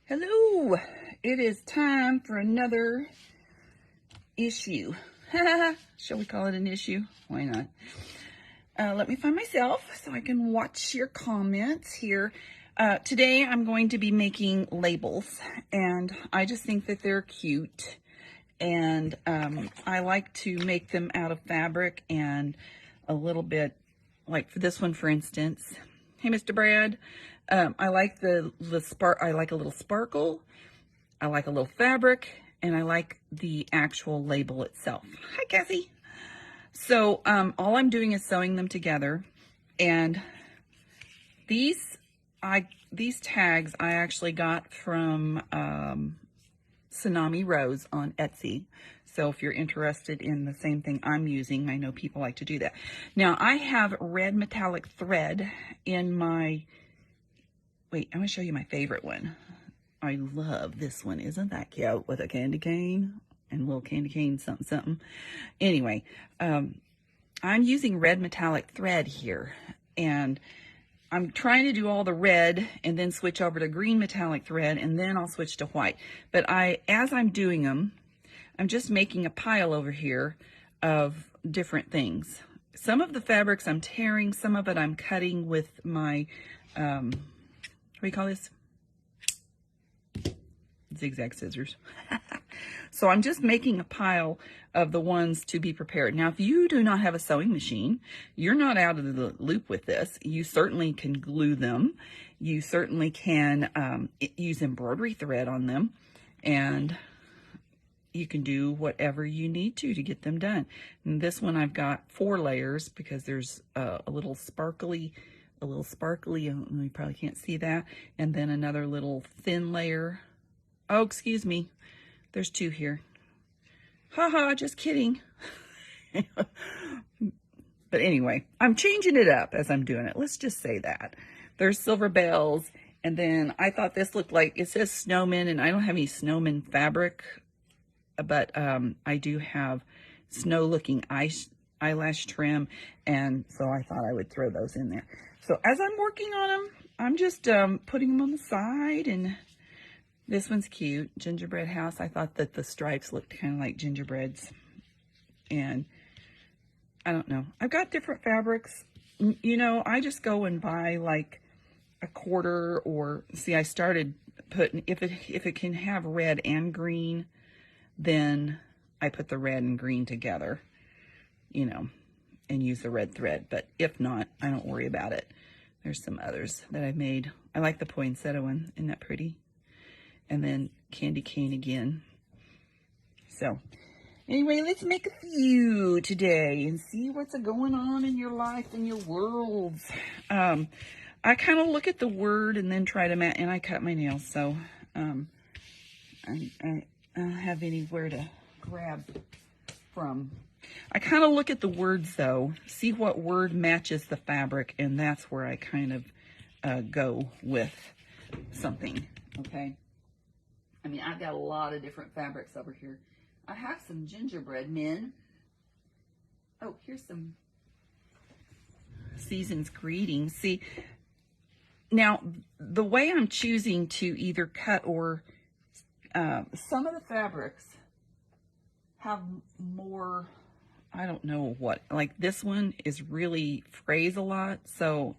Hello, it is time for another issue. Shall we call it an issue? Why not? Let me find myself so I can watch your comments here. Today I'm going to be making labels, and I just think that they're cute, and I like to make them out of fabric and a little bit, like for this one, for instance. Hey, Mr. Brad. I like the spark. I like a little sparkle. I like a little fabric, and I like the actual label itself. Hi, Cassie. So all I'm doing is sewing them together, and these tags I actually got from Tsunami Rose on Etsy. So if you're interested in the same thing I'm using, I know people like to do that. Now I have red metallic thread in my. Wait, I'm going to show you my favorite one. I love this one. Isn't that cute? With a candy cane and a little candy cane something something. Anyway, I'm using red metallic thread here. And I'm trying to do all the red and then switch over to green metallic thread, and then I'll switch to white. But as I'm doing them, I'm just making a pile over here of different things. Some of the fabrics I'm tearing, some of it I'm cutting with my... what do you call this? Zigzag scissors. So I'm just making a pile of the ones to be prepared. Now, if you do not have a sewing machine, you're not out of the loop with this. You certainly can glue them. You certainly can use embroidery thread on them. And you can do whatever you need to get them done. And this one I've got 4 layers because there's a little sparkly, you probably can't see that, and then another little thin layer. Oh, excuse me, there's 2 here. Haha, just kidding. But anyway, I'm changing it up as I'm doing it. Let's just say that. There's silver bells, and then I thought this looked like, it says snowman, and I don't have any snowman fabric, but I do have snow looking eyelash trim, and so I thought I would throw those in there. So as I'm working on them, I'm just putting them on the side, and this one's cute, gingerbread house. I thought that the stripes looked kind of like gingerbreads, and I don't know. I've got different fabrics. You know, I just go and buy like a quarter, or see, I started putting, if it can have red and green, then I put the red and green together, you know, and use the red thread. But if not, I don't worry about it. There's some others that I've made. I like the poinsettia one. Isn't that pretty? And then candy cane again. So anyway, let's make a few today and see what's going on in your life and your worlds. I kind of look at the word and then try to match, and I cut my nails, so I don't have anywhere to grab from. I kind of look at the words though, see what word matches the fabric, and that's where I kind of go with something, okay? I mean, I've got a lot of different fabrics over here. I have some gingerbread men. Oh, here's some Season's Greetings. See, now the way I'm choosing to either cut or some of the fabrics have more, I don't know what, like this one is really frays a lot, so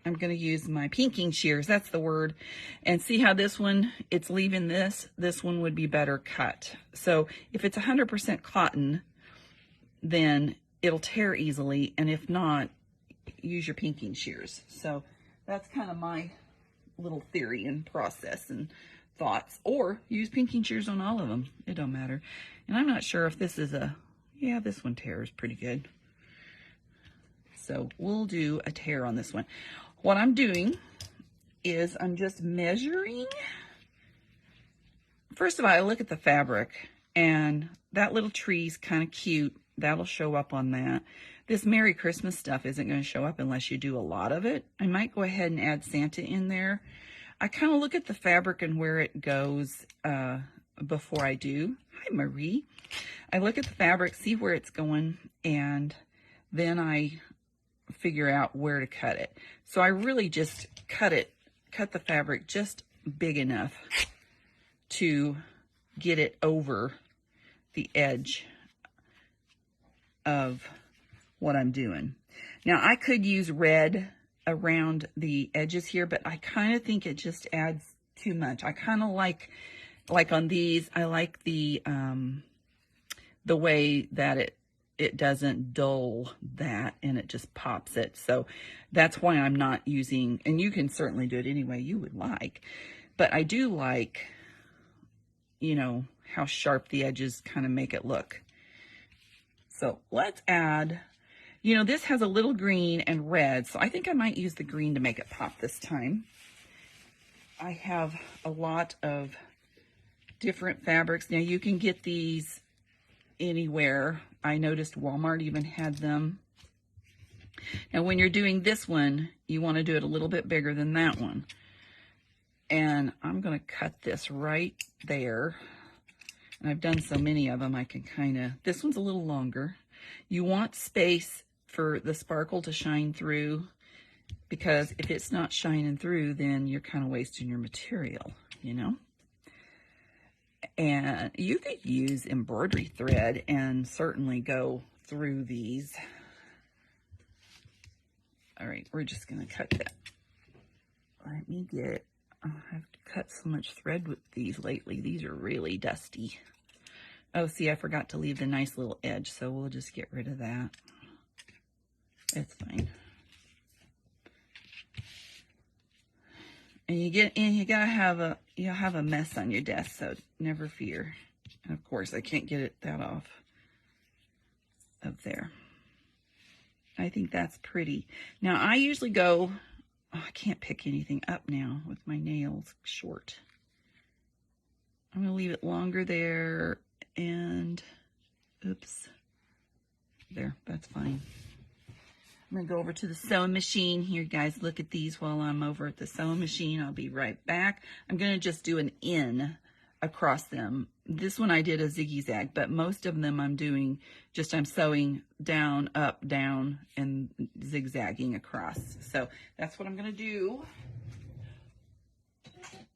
I'm going to use my pinking shears, that's the word, and see how this one, it's leaving this one would be better cut. So if it's 100% cotton, then it'll tear easily, and if not, use your pinking shears. So that's kind of my little theory and process and thoughts, or use pinking shears on all of them. It don't matter. And I'm not sure if this is yeah, this one tears pretty good. So we'll do a tear on this one. What I'm doing is I'm just measuring. First of all, I look at the fabric, and that little tree's kind of cute. That'll show up on that. This Merry Christmas stuff isn't going to show up unless you do a lot of it. I might go ahead and add Santa in there. I kind of look at the fabric and where it goes before I do. Hi, Marie. I look at the fabric, see where it's going, and then I figure out where to cut it. So I really just cut the fabric just big enough to get it over the edge of what I'm doing. Now, I could use red around the edges here, but I kind of think it just adds too much. I kind of like on these, I like the way that it doesn't dull that, and it just pops it. So that's why I'm not using, and you can certainly do it any way you would like, but I do like, you know, how sharp the edges kind of make it look. So let's add, you know, this has a little green and red, so I think I might use the green to make it pop this time. I have a lot of different fabrics. Now you can get these anywhere. I noticed Walmart even had them. Now when you're doing this one, you want to do it a little bit bigger than that one. And I'm going to cut this right there. And I've done so many of them, I can kind of, this one's a little longer. You want space for the sparkle to shine through, because if it's not shining through, then you're kind of wasting your material, you know? And you could use embroidery thread and certainly go through these. All right, we're just going to cut that. Let me get, I have to cut so much thread with these lately. These are really dusty. Oh, see, I forgot to leave the nice little edge, so we'll just get rid of that. It's fine. And you gotta have a mess on your desk, so never fear. And of course, I can't get that off of there. I think that's pretty. Now I usually go, oh, I can't pick anything up now with my nails short. I'm gonna leave it longer there, and oops, there, that's fine. I'm going to go over to the sewing machine. Here, guys, look at these while I'm over at the sewing machine. I'll be right back. I'm going to just do an in across them. This one I did a zigzag, but most of them I'm doing just, I'm sewing down, up, down, and zigzagging across. So that's what I'm going to do.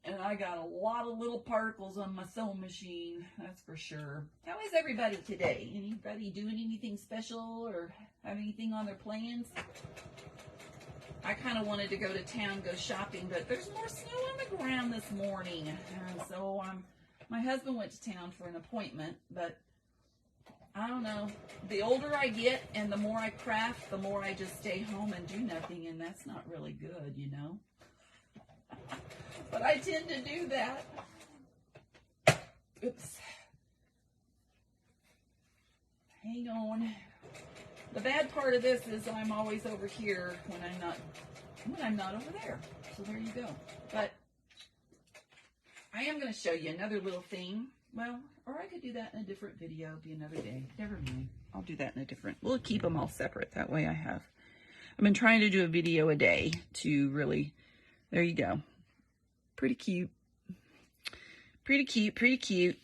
And I got a lot of little particles on my sewing machine, that's for sure. How is everybody today? Anybody doing anything special or have anything on their plans? I kind of wanted to go to town, go shopping, but there's more snow on the ground this morning. And so my husband went to town for an appointment, but I don't know. The older I get and the more I craft, the more I just stay home and do nothing, and that's not really good, you know? But I tend to do that. Oops. Hang on. The bad part of this is I'm always over here when I'm not over there. So there you go. But I am going to show you another little thing. Well, or I could do that in a different video. It'll be another day. Never mind. I'll do that in a different. We'll keep them all separate. That way I've been trying to do a video a day to really. There you go. Pretty cute. Pretty cute, pretty cute.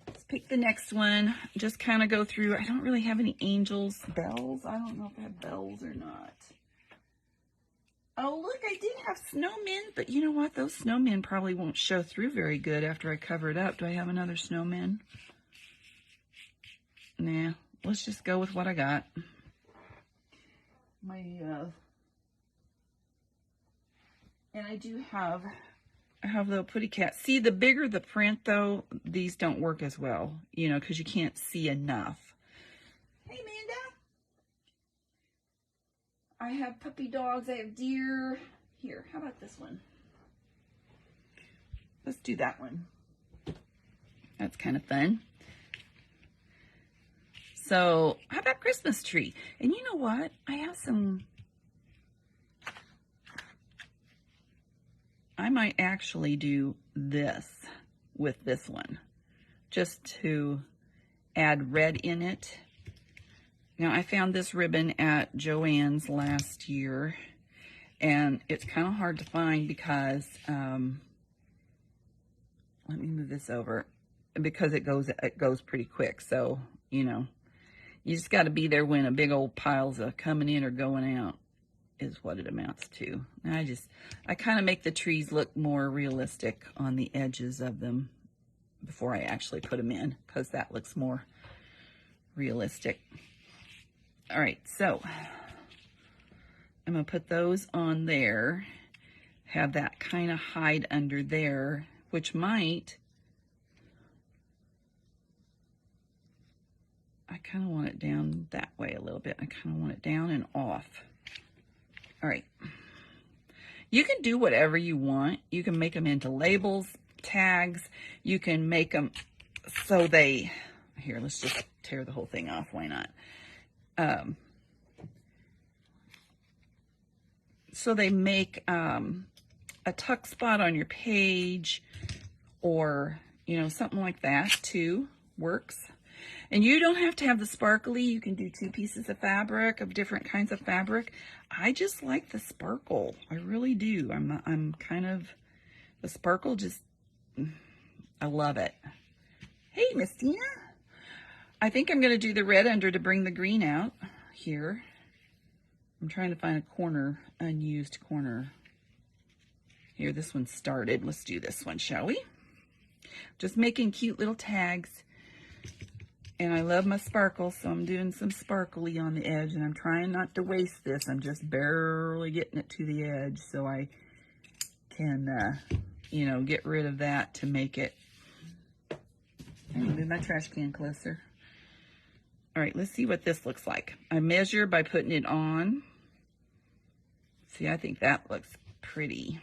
Let's pick the next one. Just kind of go through. I don't really have any angels, bells. I don't know if I have bells or not. Oh, look, I did have snowmen, but you know what? Those snowmen probably won't show through very good after I cover it up. Do I have another snowman? Nah, let's just go with what I got. And I have the Putty Cat. See, the bigger the print, though, these don't work as well, you know, because you can't see enough. Hey, Amanda. I have puppy dogs. I have deer. Here, how about this one? Let's do that one. That's kind of fun. So, how about Christmas tree? And you know what? I have some... I might actually do this with this one, just to add red in it. Now, I found this ribbon at Joann's last year, and it's kind of hard to find because, let me move this over, because it goes pretty quick. So, you know, you just got to be there when a big old pile's coming in or going out. is what it amounts to. And I kind of make the trees look more realistic on the edges of them before I actually put them in, because that looks more realistic. All right, so I'm gonna put those on there, have that kind of hide under there, which might, I kind of want it down that way a little bit. I kind of want it down and off. All right. You can do whatever you want. You can make them into labels, tags. You can make them so they, here, let's just tear the whole thing off. Why not? So they make a tuck spot on your page, or, you know, something like that too works. And you don't have to have the sparkly. You can do 2 pieces of fabric, of different kinds of fabric. I just like the sparkle. I really do. I'm kind of, the sparkle just, I love it. Hey, Miss Tina. I think I'm going to do the red under to bring the green out here. I'm trying to find a corner, unused corner. Here, this one started. Let's do this one, shall we? Just making cute little tags. And I love my sparkle, so I'm doing some sparkly on the edge, and I'm trying not to waste this. I'm just barely getting it to the edge so I can, you know, get rid of that to make it. I'm gonna move my trash can closer. All right, let's see what this looks like. I measure by putting it on. See, I think that looks pretty.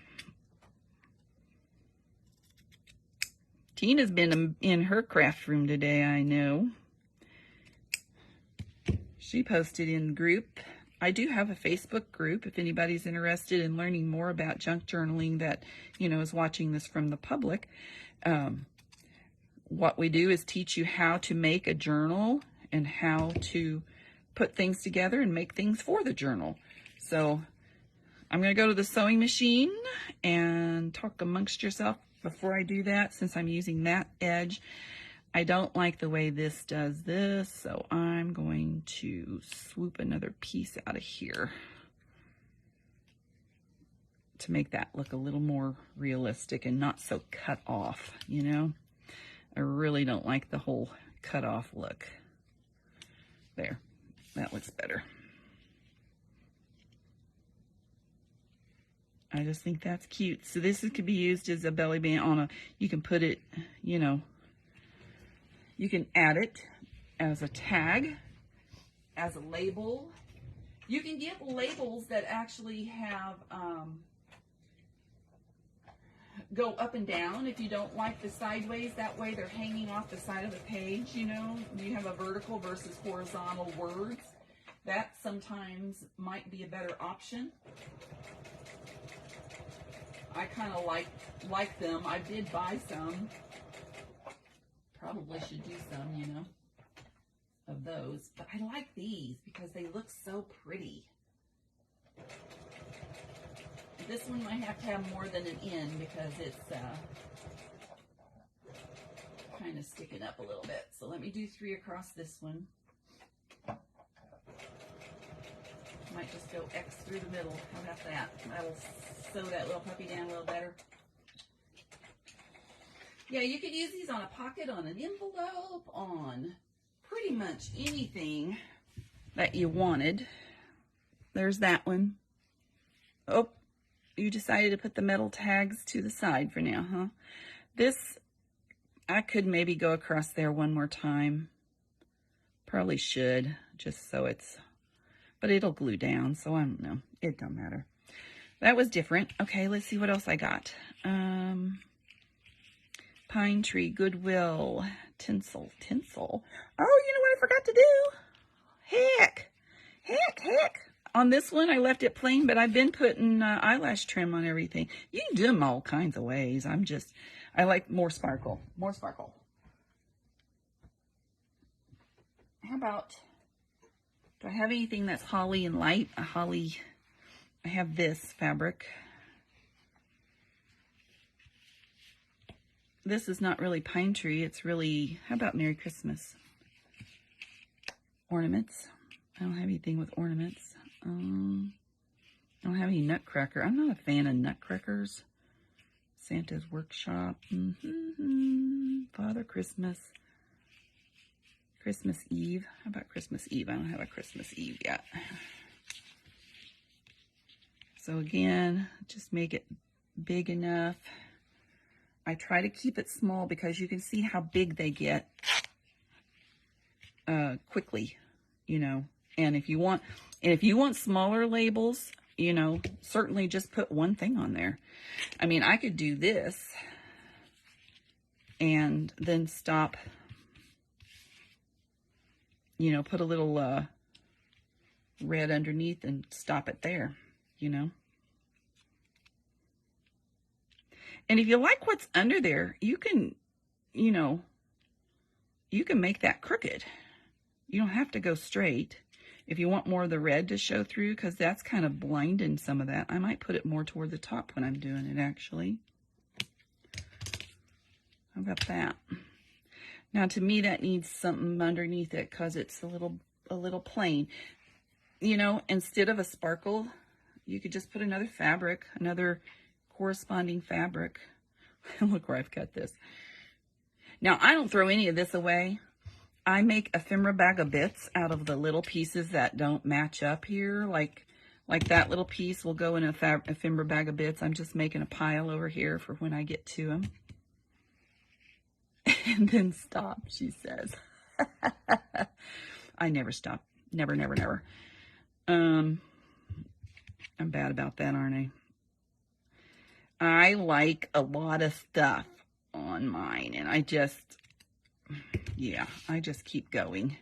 Tina's been in her craft room today, I know. She posted in the group. I do have a Facebook group if anybody's interested in learning more about junk journaling that, you know, is watching this from the public. What we do is teach you how to make a journal and how to put things together and make things for the journal. So I'm going to go to the sewing machine and talk amongst yourself before I do that, since I'm using that edge. I don't like the way this does this, so I'm going to swoop another piece out of here to make that look a little more realistic and not so cut off, you know? I really don't like the whole cut off look. There, that looks better. I just think that's cute. So this could be used as a belly band on a, you can put it, you know, you can add it as a tag, as a label. You can get labels that actually have, go up and down if you don't like the sideways. That way they're hanging off the side of the page, you know. You have a vertical versus horizontal words. That sometimes might be a better option. I kind of like them. I did buy some. Probably should do some, you know, of those. But I like these because they look so pretty. This one might have to have more than an end because it's kind of sticking up a little bit. So let me do 3 across this one. Might just go X through the middle. How about that? That'll sew that little puppy down a little better. Yeah, you could use these on a pocket, on an envelope, on pretty much anything that you wanted. There's that one. Oh, you decided to put the metal tags to the side for now, huh? This, I could maybe go across there one more time. Probably should, just so it's, but it'll glue down, so I don't know. It don't matter. That was different. Okay, let's see what else I got. Pine tree, Goodwill, tinsel. Oh, you know what I forgot to do? Heck. On this one, I left it plain, but I've been putting eyelash trim on everything. You can do them all kinds of ways. I like more sparkle. How about, do I have anything that's holly and light? I have this fabric. This is not really pine tree. It's really, how about Merry Christmas? Ornaments. I don't have anything with ornaments. I don't have any nutcracker. I'm not a fan of nutcrackers. Santa's Workshop. Father Christmas. Christmas Eve. How about Christmas Eve? I don't have a Christmas Eve yet. So again, just make it big enough. I try to keep it small because you can see how big they get quickly, you know. And if you want smaller labels, you know, certainly just put one thing on there. I mean, I could do this and then stop, you know, put a little red underneath and stop it there, you know. And if you like what's under there, you can, you know, you can make that crooked. You don't have to go straight. If you want more of the red to show through, because that's kind of blinding some of that, I might put it more toward the top when I'm doing it, actually. How about that? Now, to me, that needs something underneath it because it's a little plain. You know, instead of a sparkle, you could just put another fabric, another corresponding fabric. Look where I've cut this. Now, I don't throw any of this away. I make ephemera bag of bits out of the little pieces that don't match up here. Like that little piece will go in a ephemera bag of bits. I'm just making a pile over here for when I get to them. And then stop, she says. I never stop. Never, never, never. I'm bad about that, aren't I? I like a lot of stuff on mine, and I just keep going.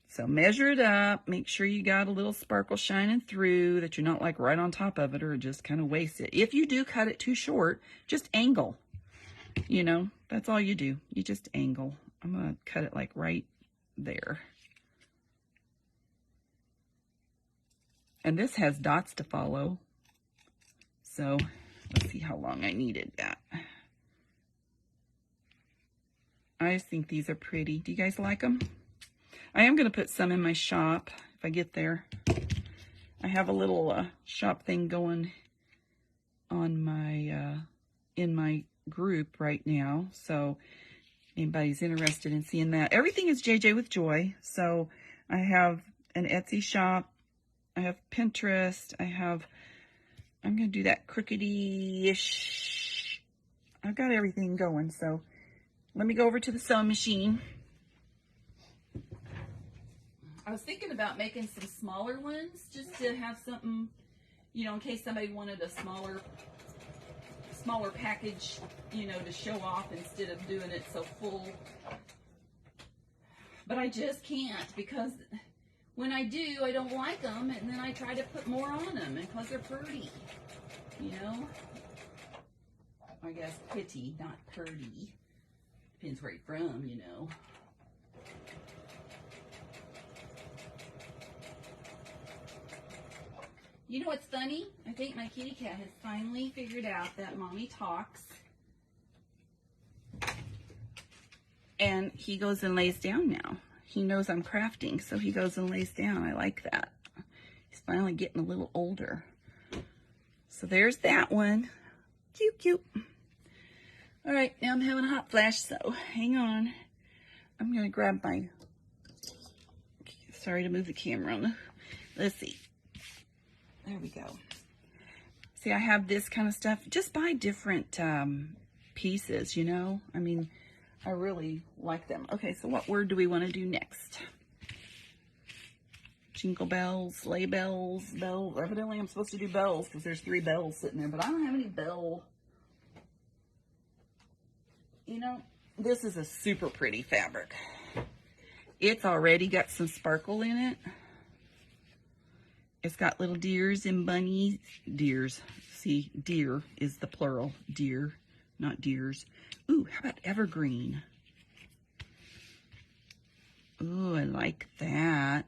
So measure it up, make sure you got a little sparkle shining through, that you're not like right on top of it or just kind of waste it. If you do cut it too short, just angle. You know, that's all you do. You just angle. I'm going to cut it like right there. And this has dots to follow. So let's see how long I needed that. I just think these are pretty. Do you guys like them? I am going to put some in my shop if I get there. I have a little shop thing going on my in my group right now. So anybody's interested in seeing that. Everything is JJ with Joy. So I have an Etsy shop. I have Pinterest. I'm going to do that crookedy-ish. I've got everything going. So let me go over to the sewing machine. I was thinking about making some smaller ones just to have something, you know, in case somebody wanted a smaller package, you know, to show off instead of doing it so full. But I just can't, because when I do, I don't like them, and then I try to put more on them because they're pretty, you know. I guess pretty, not purty. Depends where you're from, you know. You know what's funny? I think my kitty cat has finally figured out that mommy talks. And he goes and lays down now. He knows I'm crafting, so he goes and lays down. I like that. He's finally getting a little older. So there's that one. Cute, cute. All right, now I'm having a hot flash, so hang on. I'm going to grab my... Sorry to move the camera on. Let's see. There we go. See, I have this kind of stuff. Just buy different pieces, you know? I mean, I really like them. Okay, so what word do we want to do next? Jingle bells, sleigh bells, bells. Evidently, I'm supposed to do bells because there's 3 bells sitting there, but I don't have any bell. You know, this is a super pretty fabric. It's already got some sparkle in it. It's got little deers and bunnies. Deers. See, deer is the plural. Deer, not deers. Ooh, how about evergreen? Ooh, I like that.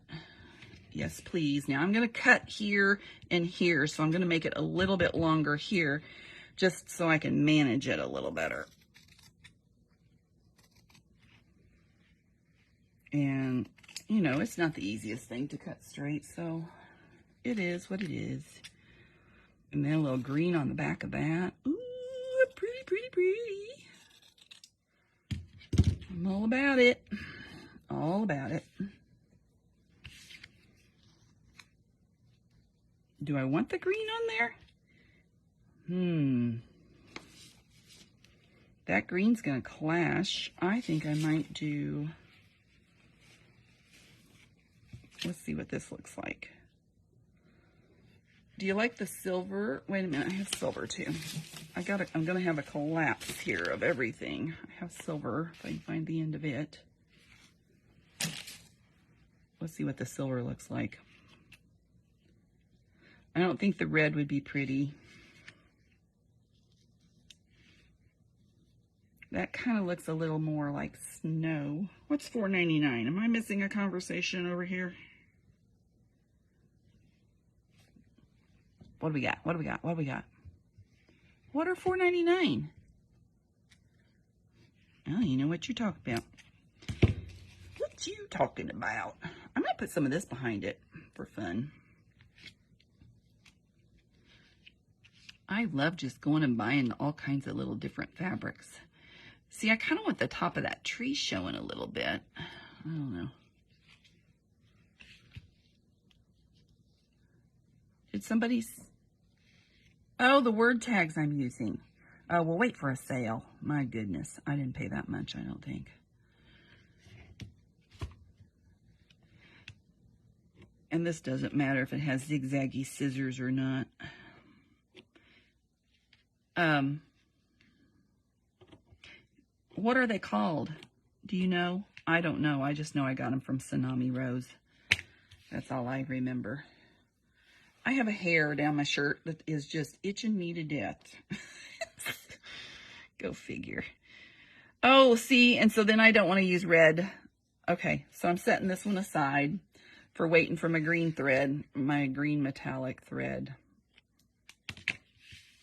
Yes, please. Now I'm going to cut here and here, so I'm going to make it a little bit longer here, just so I can manage it a little better. And, you know, it's not the easiest thing to cut straight, so It is what it is. And then a little green on the back of that. Ooh, pretty, pretty, pretty. I'm all about it. All about it. Do I want the green on there? That green's gonna clash. I think I might do, let's see what this looks like. Do you like the silver? Wait a minute, I have silver too. I'm gonna have a collapse here of everything. I have silver, if I can find the end of it. Let's see what the silver looks like. I don't think the red would be pretty. That kind of looks a little more like snow. What's $4.99? Am I missing a conversation over here? What do we got? What do we got? What do we got? What are $4.99? Oh, you know what you're talking about. What you talking about? I'm going to put some of this behind it for fun. I love just going and buying all kinds of little different fabrics. See, I kind of want the top of that tree showing a little bit. I don't know. Did somebody... Oh, the word tags I'm using. Oh, we'll wait for a sale. My goodness, I didn't pay that much, I don't think. And this doesn't matter if it has zigzaggy scissors or not. What are they called? Do you know? I don't know. I just know I got them from Tsunami Rose. That's all I remember. I have a hair down my shirt that is just itching me to death. Go figure. Oh, see, and so then I don't want to use red. Okay, so I'm setting this one aside for waiting for my green thread, my green metallic thread.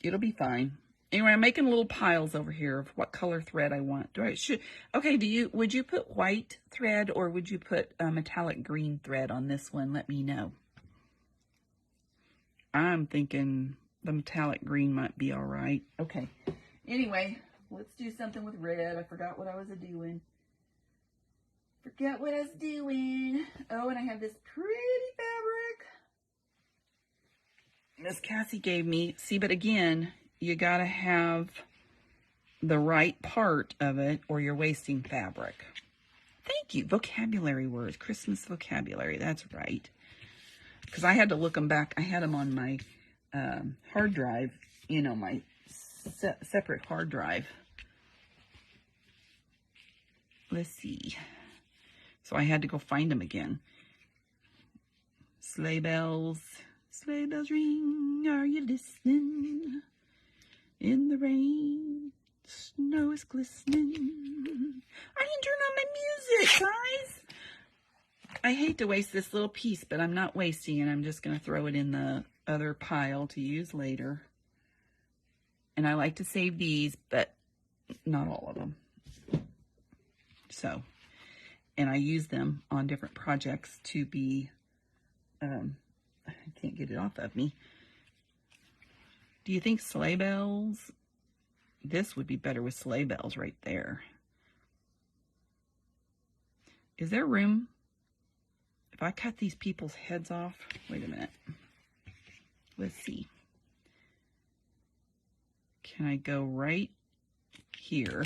It'll be fine. Anyway, I'm making little piles over here of what color thread I want. Okay, would you put white thread or would you put a metallic green thread on this one? Let me know. I'm thinking the metallic green might be all right. Okay. Anyway, let's do something with red. I forgot what I was doing. Oh, and I have this pretty fabric Miss Cassie gave me. See, but again, you got to have the right part of it or you're wasting fabric. Thank you. Vocabulary words. Christmas vocabulary. That's right. Because I had to look them back. I had them on my hard drive, you know, my separate hard drive. Let's see. So I had to go find them again. Sleigh bells ring, are you listening? In the rain, snow is glistening. I didn't turn on my music, guys. I hate to waste this little piece, but I'm not wasting it. I'm just going to throw it in the other pile to use later. And I like to save these, but not all of them. So, and I use them on different projects to be, I can't get it off of me. Do you think sleigh bells? This would be better with sleigh bells right there. Is there room? If I cut these people's heads off, wait a minute. Let's see. Can I go right here?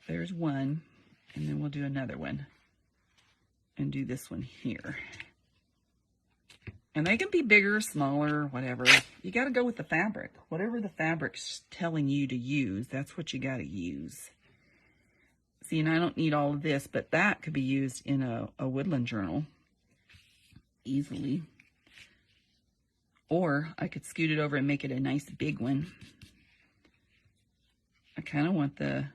There's one, and then we'll do another one. And do this one here. And they can be bigger, smaller, whatever. You got to go with the fabric. Whatever the fabric's telling you to use, that's what you got to use. See, and I don't need all of this, but that could be used in a woodland journal easily. Or I could scoot it over and make it a nice big one. I kind of want the...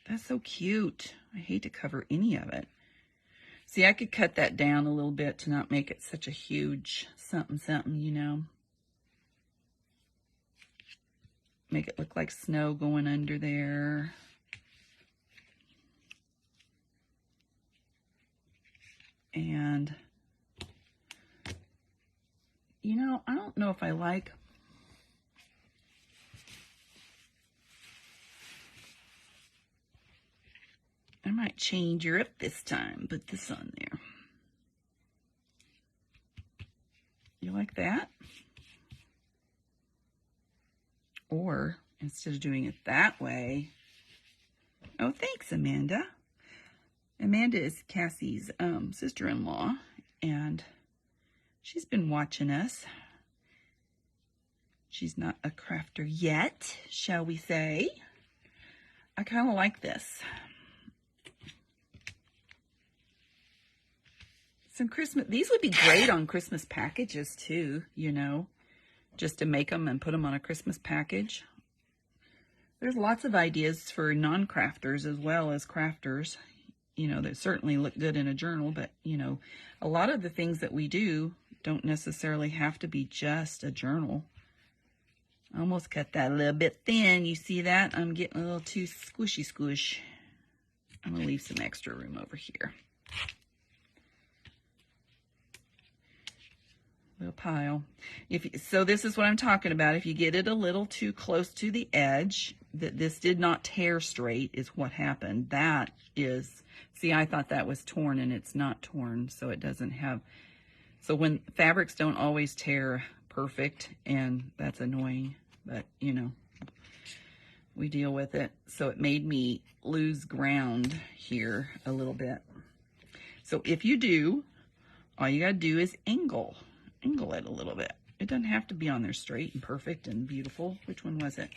That's so cute. I hate to cover any of it. See, I could cut that down a little bit to not make it such a huge something, you know. Make it look like snow going under there. And, you know, I don't know if I like... I might change her up this time. Put this on there. You like that? Or instead of doing it that way... Oh, thanks, Amanda. Amanda is Cassie's sister-in-law, and she's been watching us. She's not a crafter yet, shall we say. I kind of like this. Some Christmas, these would be great on Christmas packages too, you know, just to make them and put them on a Christmas package. There's lots of ideas for non-crafters as well as crafters, you know, that certainly look good in a journal, but, you know, a lot of the things that we do don't necessarily have to be just a journal. I almost cut that a little bit thin. You see that? I'm getting a little too squishy squish. I'm going to leave some extra room over here. Little pile. So this is what I'm talking about. If you get it a little too close to the edge, that this did not tear straight is what happened. That is, see, I thought that was torn and it's not torn, so it doesn't have, so when fabrics don't always tear perfect, and that's annoying, but you know, we deal with it. So it made me lose ground here a little bit. So if you do, all you gotta do is angle it a little bit. It doesn't have to be on there straight and perfect and beautiful. Which one was it?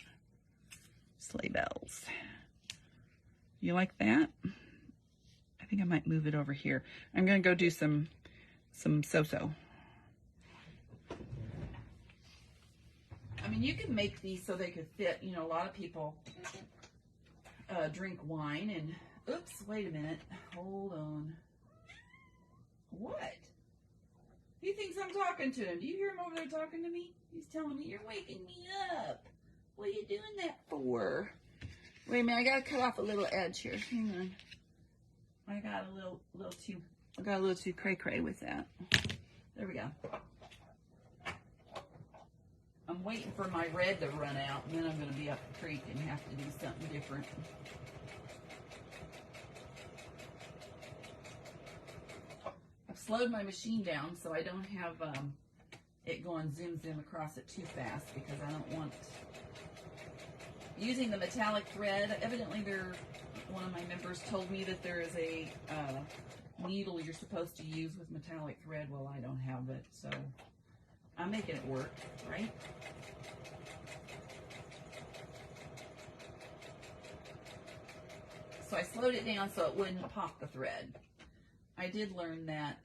Sleigh bells. You like that? I think I might move it over here. I'm gonna go do some so-so. I mean, you can make these so they could fit, you know, a lot of people drink wine and, oops, wait a minute, hold on. What? He thinks I'm talking to him. Do you hear him over there talking to me? He's telling me, you're waking me up. What are you doing that for? Wait a minute, I gotta cut off a little edge here. Hang on. I got a little too cray-cray with that. There we go. I'm waiting for my red to run out, and then I'm gonna be up the creek and have to do something different. Slowed my machine down so I don't have it going zoom across it too fast, because I don't want using the metallic thread. Evidently one of my members told me that there is a needle you're supposed to use with metallic thread. Well, I don't have it, so I'm making it work, right? So I slowed it down so it wouldn't pop the thread. I did learn that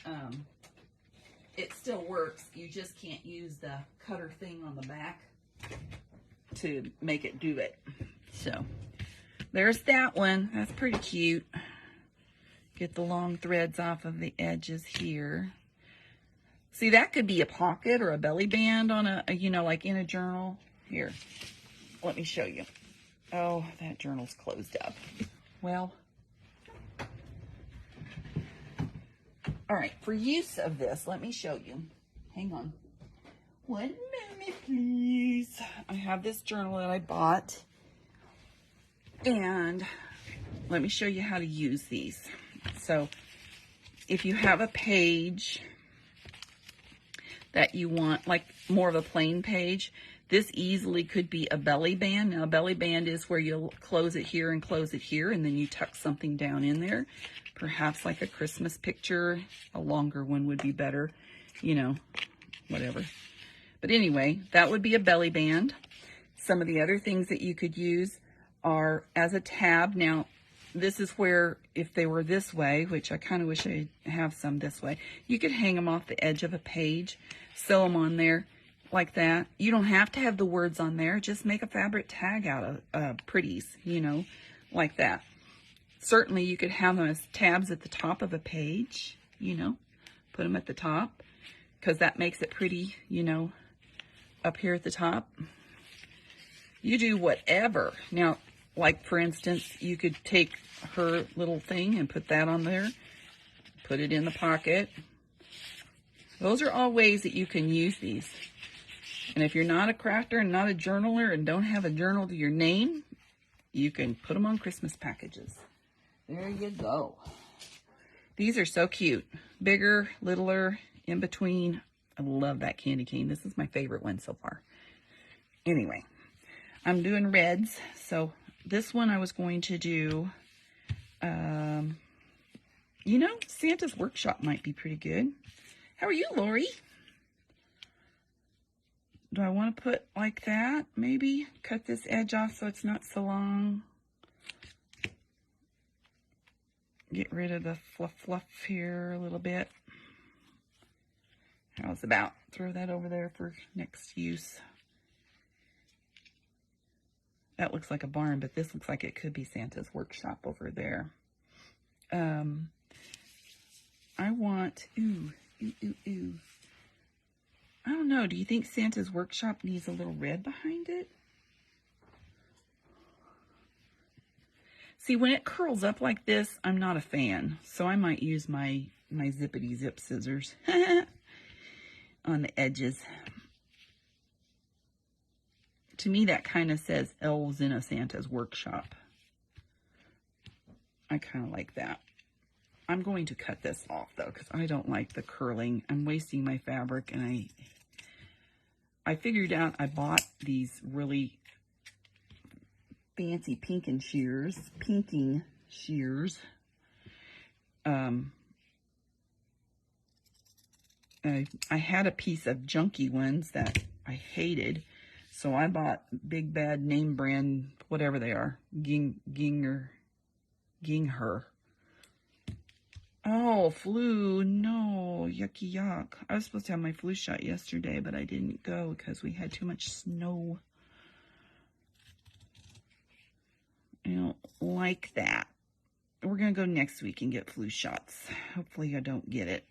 it still works. You just can't use the cutter thing on the back to make it do it. So there's that one. That's pretty cute. Get the long threads off of the edges here. See, that could be a pocket or a belly band on a you know, like in a journal. Here, let me show you. Oh, that journal's closed up. Well, all right, for use of this, let me show you. Hang on. 1 minute, please. I have this journal that I bought, and let me show you how to use these. So if you have a page that you want, like more of a plain page, this easily could be a belly band. Now, a belly band is where you'll close it here and close it here, and then you tuck something down in there. Perhaps like a Christmas picture. A longer one would be better, you know, whatever. But anyway, that would be a belly band. Some of the other things that you could use are as a tab. Now, this is where, if they were this way, which I kind of wish I have some this way, you could hang them off the edge of a page, sew them on there like that. You don't have to have the words on there. Just make a fabric tag out of pretties, you know, like that. Certainly you could have them as tabs at the top of a page, you know, put them at the top, because that makes it pretty, you know, up here at the top. You do whatever. Now, like for instance, you could take her little thing and put that on there. put it in the pocket. Those are all ways that you can use these. And if you're not a crafter and not a journaler and don't have a journal to your name, you can put them on Christmas packages. There you go. These are so cute. Bigger, littler, in between. I love that candy cane. This is my favorite one so far. Anyway, I'm doing reds. So this one I was going to do, you know, Santa's Workshop might be pretty good. How are you, Lori? Do I want to put like that? Maybe cut this edge off so it's not so long. Get rid of the fluff here a little bit. How's about? Throw that over there for next use. That looks like a barn, but this looks like it could be Santa's Workshop over there. I want, ooh. I don't know. Do you think Santa's Workshop needs a little red behind it? See, when it curls up like this, I'm not a fan. So I might use my zippity zip scissors on the edges. To me, that kind of says elves in a Santa's Workshop. I kind of like that. I'm going to cut this off though, because I don't like the curling. I'm wasting my fabric, and I figured out I bought these really fancy pinking shears. I had a piece of junky ones that I hated, so I bought big bad name brand, whatever they are, Gingher. Oh, flu, no, yucky yuck. I was supposed to have my flu shot yesterday, but I didn't go because we had too much snow. I don't like that. We're going to go next week and get flu shots. Hopefully I don't get it,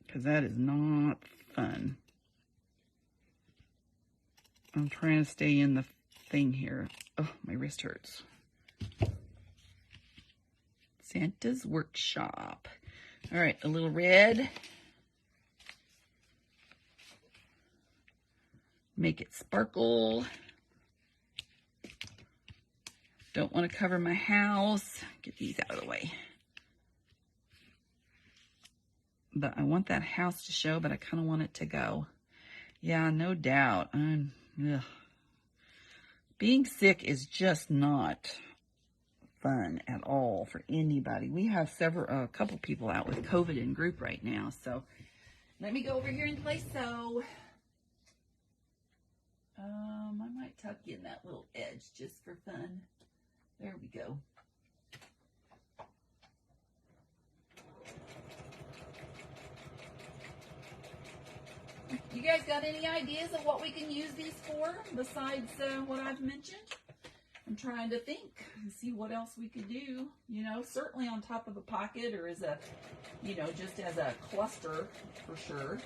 because that is not fun. I'm trying to stay in the thing here. Oh, my wrist hurts. Santa's Workshop. All right, a little red. Make it sparkle. Don't want to cover my house. Get these out of the way. But I want that house to show, but I kind of want it to go. Yeah, no doubt. Being sick is just not fun at all for anybody. We have a couple people out with COVID in group right now. So let me go over here and play sew. I might tuck in that little edge just for fun. There we go. You guys got any ideas of what we can use these for besides what I've mentioned? I'm trying to think and see what else we could do. You know, certainly on top of a pocket, or as a, you know, just as a cluster for sure.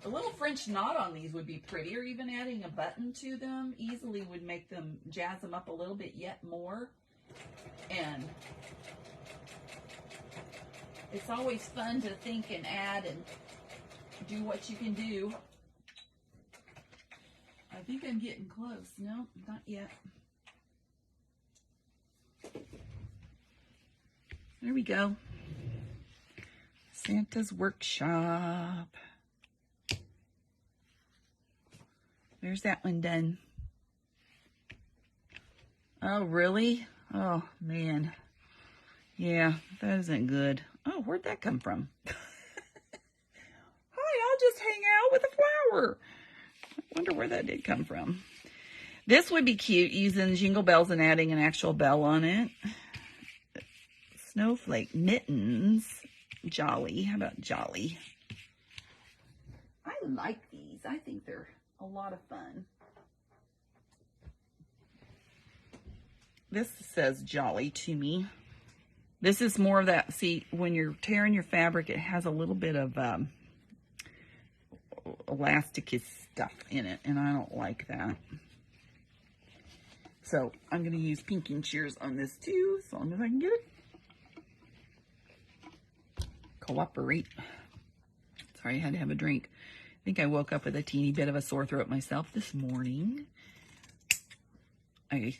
A little French knot on these would be pretty, or even adding a button to them easily would make them, jazz them up a little bit yet more. And it's always fun to think and add and do what you can do. I think I'm getting close. No, not yet. There we go. Santa's Workshop. There's that one done. Oh, really? Oh, man. Yeah, that isn't good. Oh, where'd that come from? Hi, I'll just hang out with a flower. I wonder where that did come from. This would be cute, using Jingle Bells and adding an actual bell on it. Snowflake mittens. Jolly. How about Jolly? I like these. I think they're a lot of fun. This says Jolly to me. This is more of that, see, when you're tearing your fabric, it has a little bit of elastic stuff in it, and I don't like that. So I'm going to use Pinking Shears on this too, as long as I can get it. Cooperate. Sorry, I had to have a drink. I think I woke up with a teeny bit of a sore throat myself this morning. My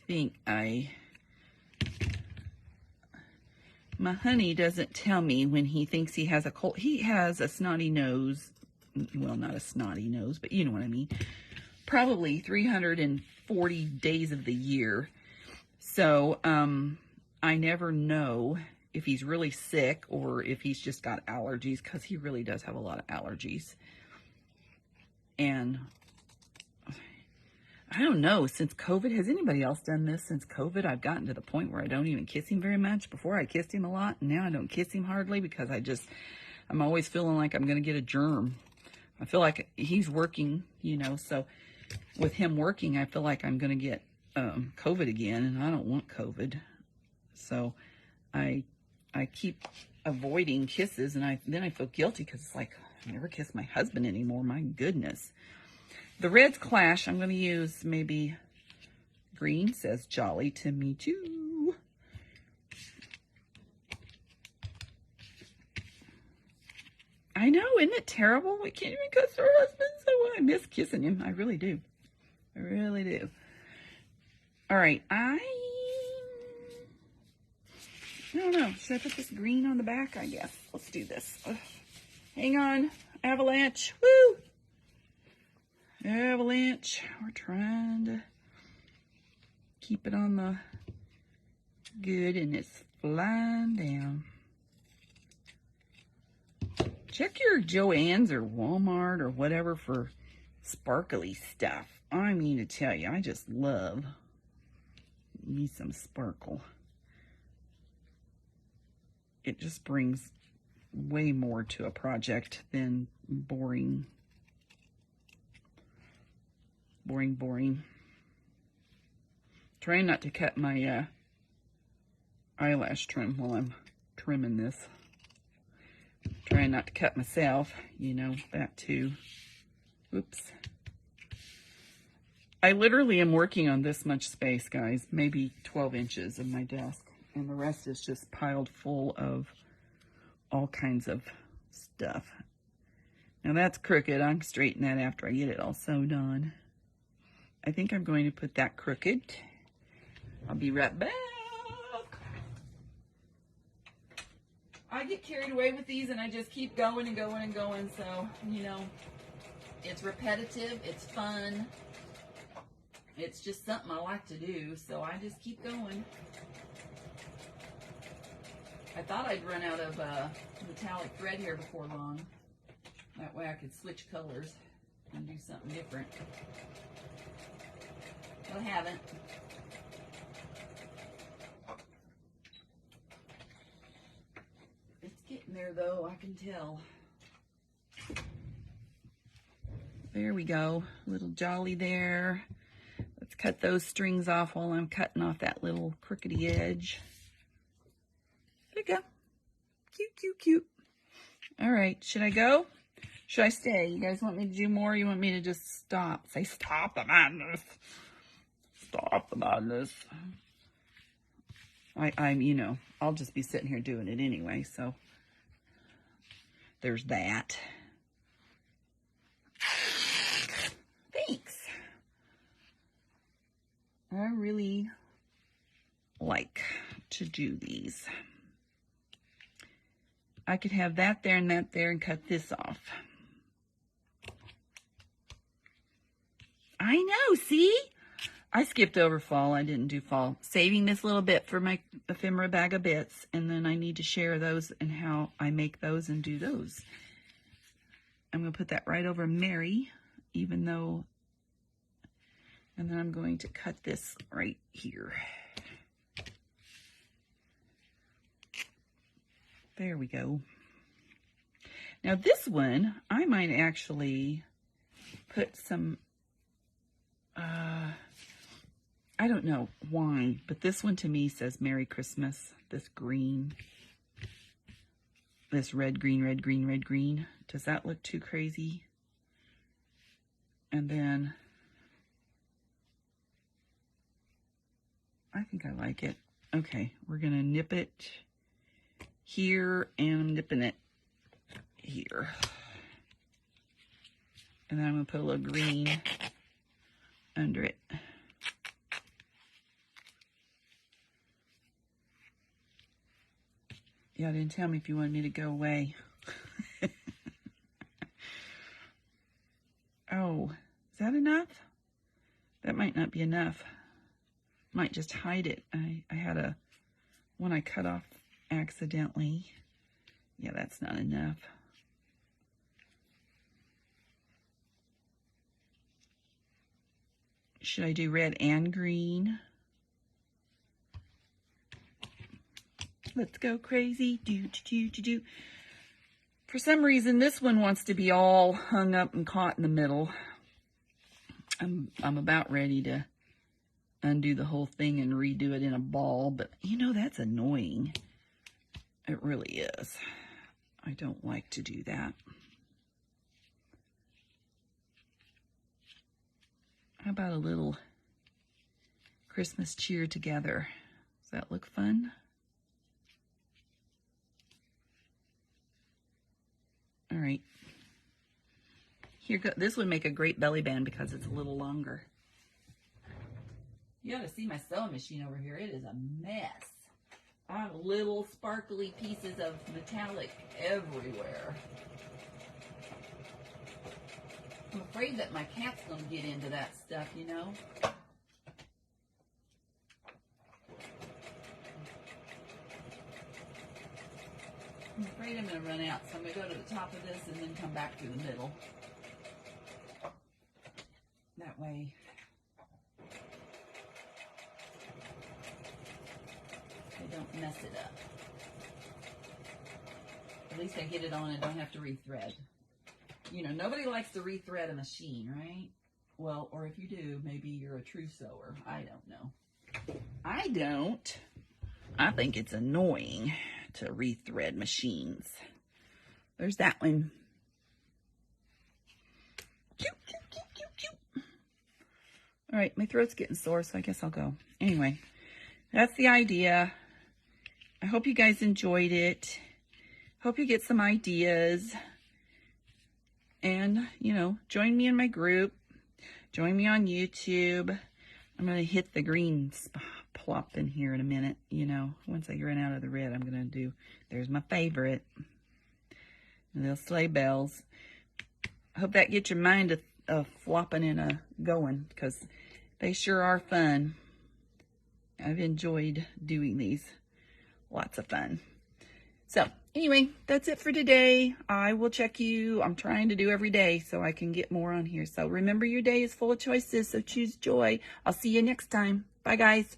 honey doesn't tell me when he thinks he has a cold. He has a snotty nose. Well, not a snotty nose, but you know what I mean. Probably 340 days of the year. So, I never know if he's really sick or if he's just got allergies, because he really does have a lot of allergies. And I don't know, since COVID, has anybody else done this? Since COVID, I've gotten to the point where I don't even kiss him very much. Before I kissed him a lot, and now I don't kiss him hardly because I'm always feeling like I'm going to get a germ. I feel like he's working, you know, so with him working, I feel like I'm going to get COVID again, and I don't want COVID. So I keep avoiding kisses, and then I feel guilty because it's like, I never kiss my husband anymore. My goodness. The reds clash. I'm going to use maybe green. Says jolly to me too. I know, isn't it terrible? We can't even kiss our husband, so I miss kissing him. I really do. I really do. All right, I don't know. Should I put this green on the back? I guess. Let's do this. Ugh. Hang on. Avalanche. Woo! Avalanche. We're trying to keep it on the good, and it's flying down. Check your Joann's or Walmart or whatever for sparkly stuff. I mean to tell you, I just love me some sparkle. It just brings way more to a project than boring. Trying not to cut my eyelash trim while I'm trimming this. Trying not to cut myself, you know, that too. Oops. I literally am working on this much space, guys, maybe 12 inches of my desk, and the rest is just piled full of all kinds of stuff. Now that's crooked. I can straighten that after I get it all sewed on. I think I'm going to put that crooked. I'll be right back. I get carried away with these and I just keep going and going and going. So, you know, it's repetitive. It's fun. It's just something I like to do. So I just keep going. I thought I'd run out of metallic thread here before long. That way I could switch colors and do something different. But I haven't. It's getting there though, I can tell. There we go. Little jolly there. Let's cut those strings off while I'm cutting off that little crookedy edge. There you go. Cute, cute, cute. All right, should I go? Should I stay? You guys want me to do more? Or you want me to just stop? Say, stop the madness. Stop the madness. I'm, you know, I'll just be sitting here doing it anyway, so there's that. Thanks. I really like to do these. I could have that there and that there and cut this off. I know, see? I skipped over fall. I didn't do fall. Saving this little bit for my ephemera bag of bits, and then I need to share those and how I make those and do those. I'm going to put that right over Mary, even though, and then I'm going to cut this right here. There we go. Now this one, I might actually put some, I don't know why, but this one to me says Merry Christmas. This green, this red, green, red, green, red, green. Does that look too crazy? And then I think I like it. Okay, we're gonna nip it here, and I'm nipping it here. And then I'm gonna put a little green under it. Y'all didn't tell me if you wanted me to go away. Oh, is that enough? That might not be enough. Might just hide it. I had one I cut off accidentally. Yeah, that's not enough. Should I do red and green? Let's go crazy. Do. For some reason, this one wants to be all hung up and caught in the middle. I'm about ready to undo the whole thing and redo it in a ball, but you know, that's annoying. It really is. I don't like to do that. How about a little Christmas cheer together? Does that look fun? All right. Here go. This would make a great belly band because it's a little longer. You ought to see my sewing machine over here. It is a mess. I have little sparkly pieces of metallic everywhere. I'm afraid that my cat's going to get into that stuff, you know. I'm afraid I'm going to run out, so I'm going to go to the top of this and then come back through the middle. That way I don't mess it up. At least I get it on and don't have to rethread. You know, nobody likes to rethread a machine, right? Well, or if you do, maybe you're a true sewer. I don't know. I don't. I think it's annoying to rethread machines. There's that one. Cute, cute, cute, cute, cute. All right, my throat's getting sore, so I guess I'll go. Anyway, that's the idea. I hope you guys enjoyed it. Hope you get some ideas. And, you know, join me in my group. Join me on YouTube. I'm going to hit the green plop in here in a minute. You know, once I run out of the red, I'm going to do, there's my favorite. And they'll sleigh bells. I hope that gets your mind flopping and going, because they sure are fun. I've enjoyed doing these. Lots of fun. So, anyway, that's it for today. I will check you. I'm trying to do every day so I can get more on here. So, remember, your day is full of choices, so choose joy. I'll see you next time. Bye, guys.